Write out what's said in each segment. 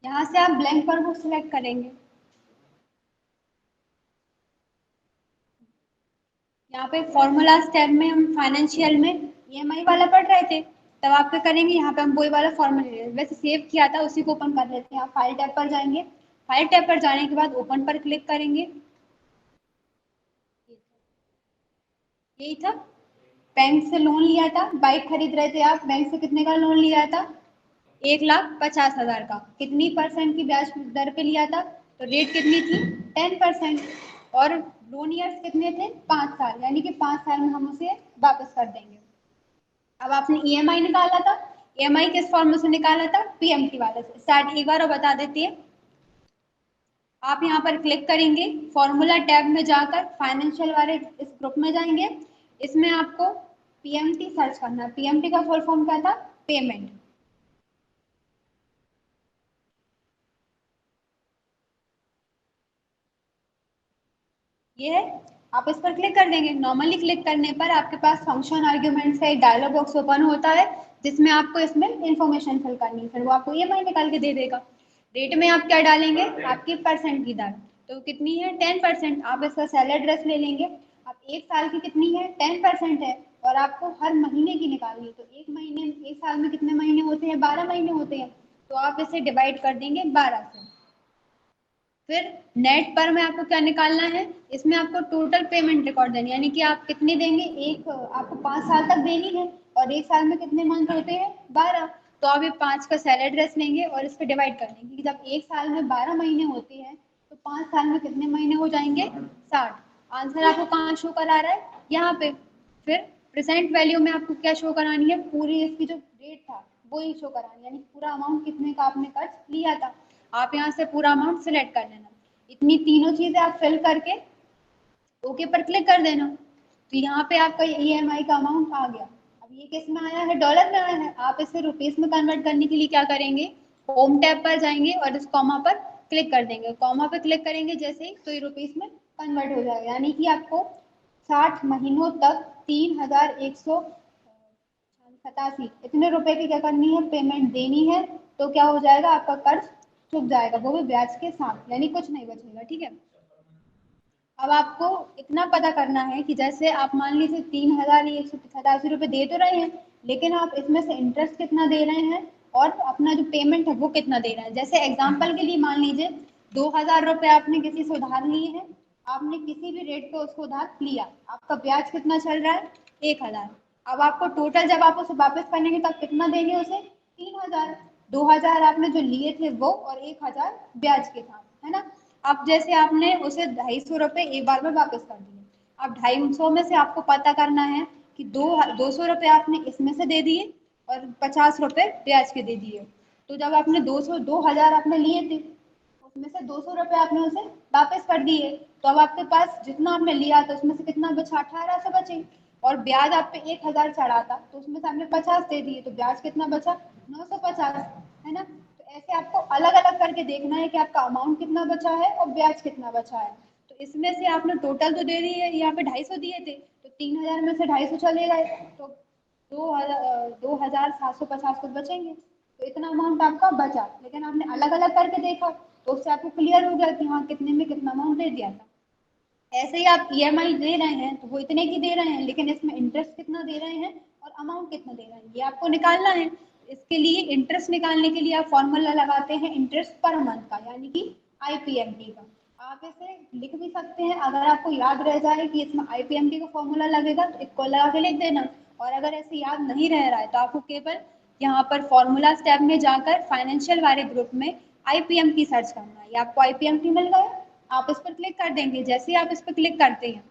यहाँ से आप ब्लैंक पर को सिलेक्ट करेंगे। यहाँ पे फॉर्मूला टैब में हम फाइनेंशियल में ईएमआई वाला पढ़ रहे थे, तब आप क्या करेंगे, यहाँ पे हम वही वाला फॉर्मूला वैसे सेव किया था उसी को ओपन कर लेते हैं। आप फाइल टैब पर जाएंगे, फाइल टैब पर जाने के बाद ओपन पर क्लिक करेंगे। यही था, बैंक से लोन लिया था, बाइक खरीद रहे थे आप, बैंक से कितने का लोन लिया था, 1,50,000 का। कितनी परसेंट की ब्याज दर पे लिया था, तो रेट कितनी थी, 10%। और लोन ईयर्स कितने थे, 5 साल, यानी कि 5 साल में हम उसे वापस कर देंगे। अब आपने ईएमआई निकाला था, ईएमआई किस फॉर्म से निकाला था, पीएमटी वाले से। स्टार्ट एक बार और बता देती है। आप यहाँ पर क्लिक करेंगे, फॉर्मूला टैब में जाकर फाइनेंशियल वाले इस ग्रुप में जाएंगे। इसमें आपको पीएमटी सर्च करना है। पीएमटी का फुल फॉर्म क्या था, पेमेंट। ये है, आप इस पर क्लिक कर देंगे। नॉर्मली क्लिक करने पर आपके पास फंक्शन आर्ग्यूमेंट्स का एक डायलॉग बॉक्स ओपन होता है, जिसमें आपको इसमें इन्फॉर्मेशन फिल करनी है, फिर वो आपको ईएमआई निकाल के दे देगा। रेट में आप क्या डालेंगे, आपकी परसेंट की दर, तो कितनी है, 10%। आप इसका सेल एड्रेस ले लेंगे। अब 1 साल की कितनी है, 10% है, और आपको हर महीने की निकालनी है। तो एक साल में कितने महीने होते हैं, 12 महीने होते हैं। तो आप इसे डिवाइड कर देंगे 12 से। फिर नेट पर में आपको क्या निकालना है, इसमें आपको टोटल पेमेंट रिकॉर्ड देनी है, यानी कि आप कितने देंगे, एक आपको 5 साल तक देनी है, और एक साल में कितने मंथ होते हैं, 12। तो आप ये 5 का सेल एड्रेस लेंगे और इस पर डिवाइड कर देंगे कि जब एक साल में 12 महीने होते हैं, तो 5 साल में कितने महीने हो जाएंगे, 60। आंसर आपको कहाँ शो करा रहा है, यहाँ पे। फिर प्रेजेंट वैल्यू में आपको क्या शो करानी है, पूरी इसकी जो रेट था वो ही शो करानी है, यानी पूरा अमाउंट कितने का आपने कर्ज लिया था। आप यहाँ से पूरा अमाउंट सिलेक्ट कर लेना। इतनी तीनों चीजें आप फिल करके ओके पर क्लिक कर देना। तो यहाँ पे आपका ईएमआई का अमाउंट आ गया। अब ये किस में आया है, डॉलर में आया है। आप इसे रुपीस में कन्वर्ट करने के लिए क्या करेंगे, होम टैब पर जाएंगे और इस कॉमा पर क्लिक कर देंगे। कॉमा पर क्लिक करेंगे जैसे ही, तो ये रुपीस में कन्वर्ट हो जाएगा, यानी कि आपको 60 महीनों तक 3,187 इतने रुपए की क्या करनी है, पेमेंट देनी है। तो क्या हो जाएगा, आपका कर्ज चुक जाएगा, वो भी ब्याज के साथ, यानी कुछ नहीं बचेगा। ठीक है। अब आपको इतना पता करना है कि जैसे आप मान लीजिए 3,187 रुपये दे तो रहे हैं, लेकिन आप इसमें से इंटरेस्ट कितना दे रहे हैं और अपना जो पेमेंट है वो कितना दे रहे हैं। जैसे एग्जाम्पल के लिए मान लीजिए 2,000 रुपये आपने किसी से उधार लिए हैं, आपने किसी भी रेट पे उसको उधार लिया, आपका ब्याज कितना चल रहा है, 1,000। अब आपको टोटल जब आप उसे वापस करेंगे तब कितना देंगे उसे, 3,000। 2,000 आपने जो लिए थे वो, और 1,000 ब्याज के साथ, है ना। अब जैसे आपने उसे 250 रुपये एक बार में वापस कर दिए। अब 250 में से आपको पता करना है कि 200 रुपये आपने इसमें से दे दिए और 50 रुपये ब्याज के दे दिए। तो जब आपने 2,000 आपने लिए थे, उसमें से 200 रुपये आपने उसे वापस कर दिए, तो अब आपके पास जितना आपने लिया था उसमें से कितना बचा, 1800 बचे। और ब्याज आप पे 1,000 चढ़ा था, तो उसमें से आपने 50 दे दिए, तो ब्याज कितना बचा, 950, है ना। तो ऐसे आपको अलग अलग करके देखना है कि आपका अमाउंट कितना बचा है और ब्याज कितना बचा है। तो इसमें से आपने टोटल तो दे दिए, यहाँ पे 250 दिए थे, तो 3,000 में से 250 चले गए, तो 2,750 कुछ बचेंगे। तो इतना अमाउंट आपका बचा, लेकिन आपने अलग अलग करके देखा, तो उससे आपको क्लियर हो गया कि हाँ कितने में कितना अमाउंट दे दिया था। ऐसे ही आप ईएमआई दे रहे हैं तो वो इतने की दे रहे हैं, लेकिन इसमें इंटरेस्ट कितना दे रहे हैं और अमाउंट कितना दे रहे हैं, ये आपको निकालना है। इसके लिए इंटरेस्ट निकालने के लिए आप फॉर्मूला लगाते हैं इंटरेस्ट पर मंथ का, यानी कि आईपीएमटी का। आप इसे लिख भी सकते हैं, अगर आपको याद रह जाए कि इसमें आईपीएमटी का फॉर्मूला लगेगा तो इसको लगा के लिख देना। और अगर ऐसे याद नहीं रह रहा है तो आपको केवल यहाँ पर फॉर्मूला टैब में जाकर फाइनेंशियल वाले ग्रुप में आईपीएमटी सर्च करना है। ये आपको आईपीएमटी मिल गया, आप इस पर क्लिक कर देंगे। जैसे ही आप इस पर क्लिक करते हैं,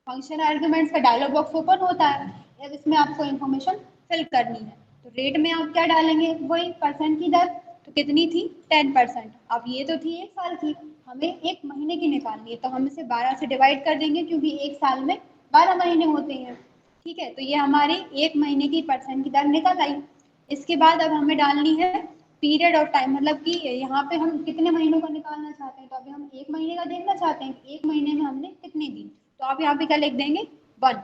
फंक्शन आर्ग्यूमेंट्स का डायलॉग बॉक्स ओपन होता है। अब इसमें आपको इन्फॉर्मेशन फिल करनी है। तो रेट में आप क्या डालेंगे, वही परसेंट की दर, तो कितनी थी, 10%। अब ये तो थी एक साल की, हमें एक महीने की निकालनी है, तो हम इसे 12 से डिवाइड कर देंगे, क्योंकि एक साल में 12 महीने होते हैं। ठीक है, तो ये हमारी एक महीने की परसेंट की दर निकल आई। इसके बाद अब हमें डालनी है पीरियड ऑफ टाइम, मतलब कि यहाँ पे हम कितने महीनों का निकालना चाहते हैं। तो अभी हम एक महीने का देखना चाहते हैं कि एक महीने में हमने कितनी दी, तो आप यहाँ पे क्या लिख देंगे, 1।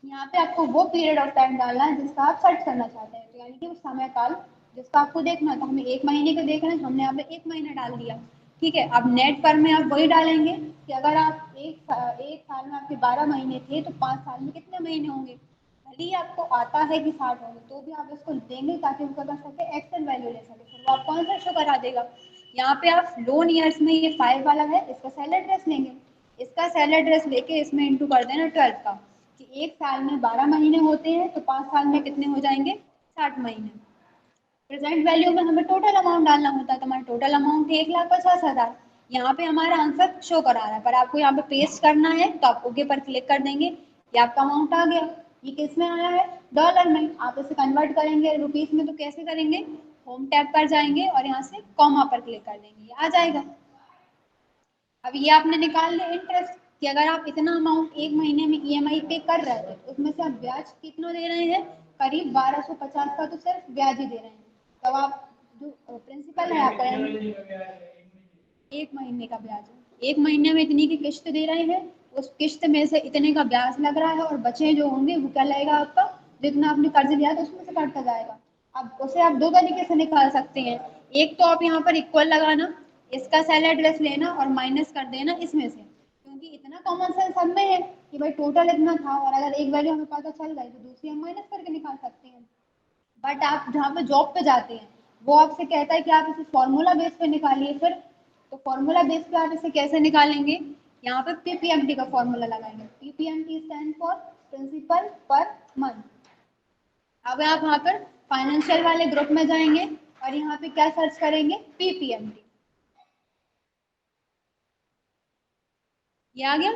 यहाँ पे आपको वो पीरियड ऑफ टाइम डालना है जिसका आप सर्च करना चाहते हैं, तो यानी कि वो समय काल जिसका आपको देखना था, हमें 1 महीने का देखना है, हमने यहाँ पे 1 महीना डाल दिया। ठीक है, अब नेट पर में आप वही डालेंगे कि अगर आप एक साल में आपके 12 महीने थे तो 5 साल में कितने महीने होंगे। भले ही आपको आता है कि 60 होंगे तो भी आप इसको देंगे ताकि वो कर सके एक्सेल वैल्यू ले सके, फिर वो आपको आंसर शो करा देगा। यहाँ पे आप लोन ईयर्स में ये 5 वाला है, इसका सेल एड्रेस लेंगे, इसका सेल एड्रेस लेके इसमें इंटू कर देना 12 का, कि एक साल में 12 महीने होते हैं तो 5 साल में कितने हो जाएंगे, 60 महीने। प्रेजेंट वैल्यू में हमें टोटल अमाउंट डालना होता है, तो हमारा टोटल अमाउंट है 1,50,000। यहाँ पे हमारा आंसर शो करा रहा है, पर आपको यहाँ पे पेस्ट करना है तो आप ओके पर क्लिक कर देंगे, ये आपका अमाउंट आ गया। ये किस में आया है, डॉलर में। आप इसे कन्वर्ट करेंगे रुपीस में तो कैसे करेंगे, होम टैब पर जाएंगे और यहाँ से कॉमा पर क्लिक कर देंगे, ये आ जाएगा। अब ये आपने निकाल लिया इंटरेस्ट, कि अगर आप इतना अमाउंट एक महीने में ईएमआई पे कर रहे थे तो उसमें से आप ब्याज कितना दे रहे हैं, करीब 1250 का तो सिर्फ ब्याज ही दे रहे हैं। तब आप जो प्रिंसिपल है आपका, एक महीने का ब्याज है, एक महीने में इतनी की किश्त दे रहे हैं, उस किश्त में से इतने का ब्याज लग रहा है और बचे जो होंगे वो क्या लगेगा आपका, जितना आपने कर्ज लिया था उसमें से कटता जाएगा। अब उसे आप दो तरीके से निकाल सकते हैं, एक तो आप यहाँ पर इक्वल लगाना, इसका सेल एड्रेस लेना और माइनस कर देना इसमें से, क्योंकि इतना कॉमन सेंस सब में है कि भाई टोटल इतना था और अगर एक वैल्यू हमें पता चल गई तो दूसरी हम माइनस करके निकाल सकते हैं। बट आप जहाँ पे जॉब पे जाते हैं वो आपसे कहता है कि आप इसे फॉर्मूला बेस पे निकालिए, फिर तो फॉर्मूला बेस पे आप इसे कैसे निकालेंगे, यहाँ पे पीपीएमटी का फॉर्मूला लगाएंगे, PPMT stand for principal per month. अब आप यहाँ पर फाइनेंशियल वाले ग्रुप में जाएंगे और यहाँ पे क्या सर्च करेंगे, पीपीएमटी, ये आ गया।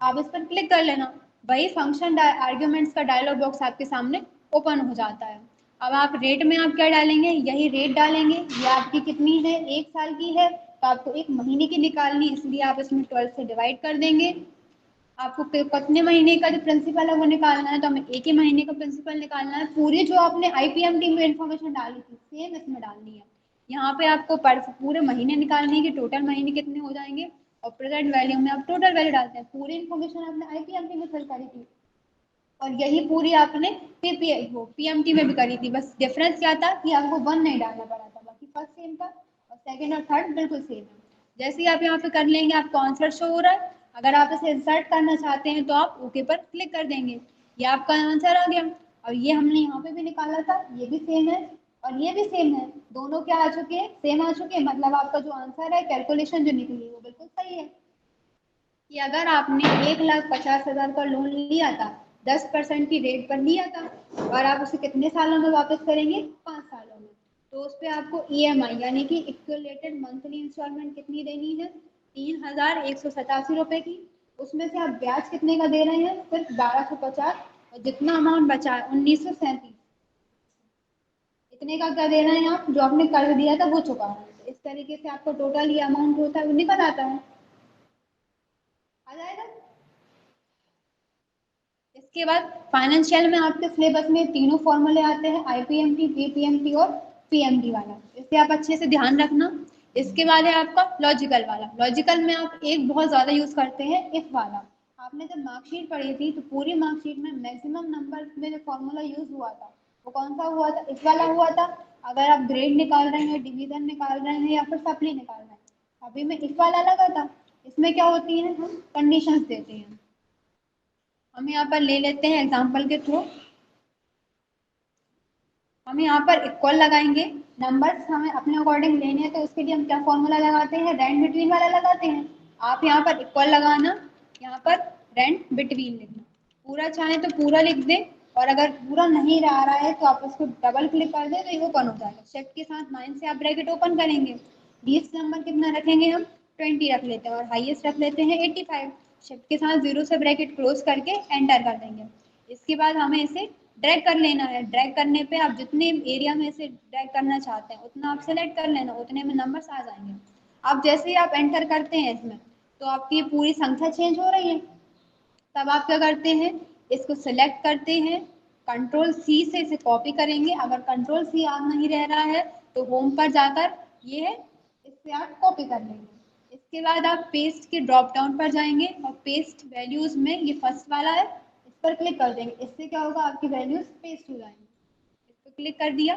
आप इस पर क्लिक कर लेना, वही फंक्शन आर्ग्यूमेंट्स का डायलॉग बॉक्स आपके सामने ओपन हो जाता है। अब आप रेट में आप क्या डालेंगे, यही रेट डालेंगे, ये आपकी कितनी है, एक साल की है तो आपको एक महीने की निकालनी, इसलिए आप इसमें 12 से डिवाइड कर देंगे। आपको कितने महीने का जो प्रिंसिपल है वो निकालना है, तो हमें एक ही महीने का प्रिंसिपल निकालना है। पूरी जो आपने आईपीएमटी में इन्फॉर्मेशन डाली थी सेम इसमें डालनी है। यहाँ पे आपको पूरे महीने निकालने की, टोटल महीने कितने हो जाएंगे, और प्रेजेंट वैल्यू में आप टोटल वैल्यू डालते हैं, पूरी इन्फॉर्मेशन आपने आईपीएमटी में फिल करी थी और यही पूरी आपने पीपीआई वो पीएमटी में भी करी थी। बस डिफरेंस क्या था कि आपको 1 नहीं डालना पड़ा था, बाकी फर्स्ट सेम था और सेकंड और थर्ड बिल्कुल सेम है। जैसे ही आप यहाँ पे कर लेंगे आपको आंसर शो हो रहा है। अगर आप इसे इंसर्ट करना चाहते हैं तो आप ओके पर क्लिक कर देंगे, ये आपका आंसर आ गया। और ये हमने यहाँ पे भी निकाला था, ये भी सेम है और ये भी सेम है, दोनों क्या आ चुके हैं, सेम आ चुके हैं, मतलब आपका जो आंसर है कैलकुलेशन जो निकली वो बिल्कुल सही है। कि अगर आपने 1,50,000 का लोन लिया था, 10% की रेट पर लिया था और आप उसे कितने सालों में वापस करेंगे, 5 सालों में, तो उस पर आपको ईएमआई यानी कि इक्वलेटेड मंथली इंस्टॉलमेंट कितनी देनी है, 3,187 रुपए की। उसमें से आप ब्याज कितने का दे रहे हैं, सिर्फ 1250, और जितना अमाउंट बचा है 1937, इतने का क्या दे रहे हैं आप, जो आपने कर्ज दिया था वो चुका रहे हैं। इस तरीके से आपको टोटल ये अमाउंट होता है वो निकल आता है, आ जाएगा। इसके बाद फाइनेंशियल में आपके सिलेबस में तीनों फॉर्मूले आते हैं, आईपीएमटी, पीपीएमटी और पीएमटी वाला, इसे आप अच्छे से ध्यान रखना। इसके बाद है आपका लॉजिकल वाला, लॉजिकल में आप एक बहुत ज्यादा यूज करते हैं इफ वाला। आपने जब मार्कशीट पढ़ी थी तो पूरी मार्कशीट में मैक्सिमम नंबर में जो फॉर्मूला यूज हुआ था वो कौन सा हुआ था, इफ वाला हुआ था। अगर आप ग्रेड निकाल रहे हैं, डिवीजन निकाल रहे हैं या फिर सप्ली निकाल रहे हैं, अभी में इफ वाला लगा था। इसमें क्या होती है, हम कंडीशंस देते हैं। हम यहाँ पर ले लेते हैं एग्जाम्पल के थ्रू, हम यहाँ पर इक्वल लगाएंगे, नंबर्स हमें अपने अकॉर्डिंग लेने हैं तो उसके लिए हम क्या फॉर्मूला लगाते हैं, रेंट बिटवीन वाला लगाते हैं। आप यहाँ पर इक्वल लगाना, यहाँ पर रेंट बिटवीन लिखना, पूरा चाहें तो पूरा लिख दें और अगर पूरा नहीं रहा है तो आप उसको डबल क्लिक कर दें तो ये ओपन हो जाएगा। शिफ्ट के साथ 9 से आप ब्रैकेट ओपन करेंगे, लीस्ट नंबर कितना रखेंगे, हम 20 रख लेते हैं और हाईएस्ट रख लेते हैं 85। शिफ्ट के साथ 0 से ब्रैकेट क्लोज करके एंटर कर देंगे। इसके बाद हमें इसे ड्रैग कर लेना है, ड्रैग करने पे आप जितने एरिया में इसे ड्रैग करना चाहते हैं उतना आप सेलेक्ट कर लेना, उतने में नंबर्स आ जाएंगे। अब जैसे ही आप एंटर करते हैं इसमें तो आपकी पूरी संख्या चेंज हो रही है। तब आप क्या करते हैं, इसको सिलेक्ट करते हैं, कंट्रोल सी से इसे कॉपी करेंगे, अगर कंट्रोल सी याद नहीं रह रहा है तो होम पर जाकर ये है इससे आप कॉपी कर लेंगे। इसके बाद आप पेस्ट के ड्रॉप डाउन पर जाएंगे और पेस्ट वैल्यूज में ये फर्स्ट वाला है, इस पर क्लिक कर देंगे, इससे क्या होगा आपकी वैल्यूज पेस्ट हो जाएंगी। इस पर क्लिक कर दिया,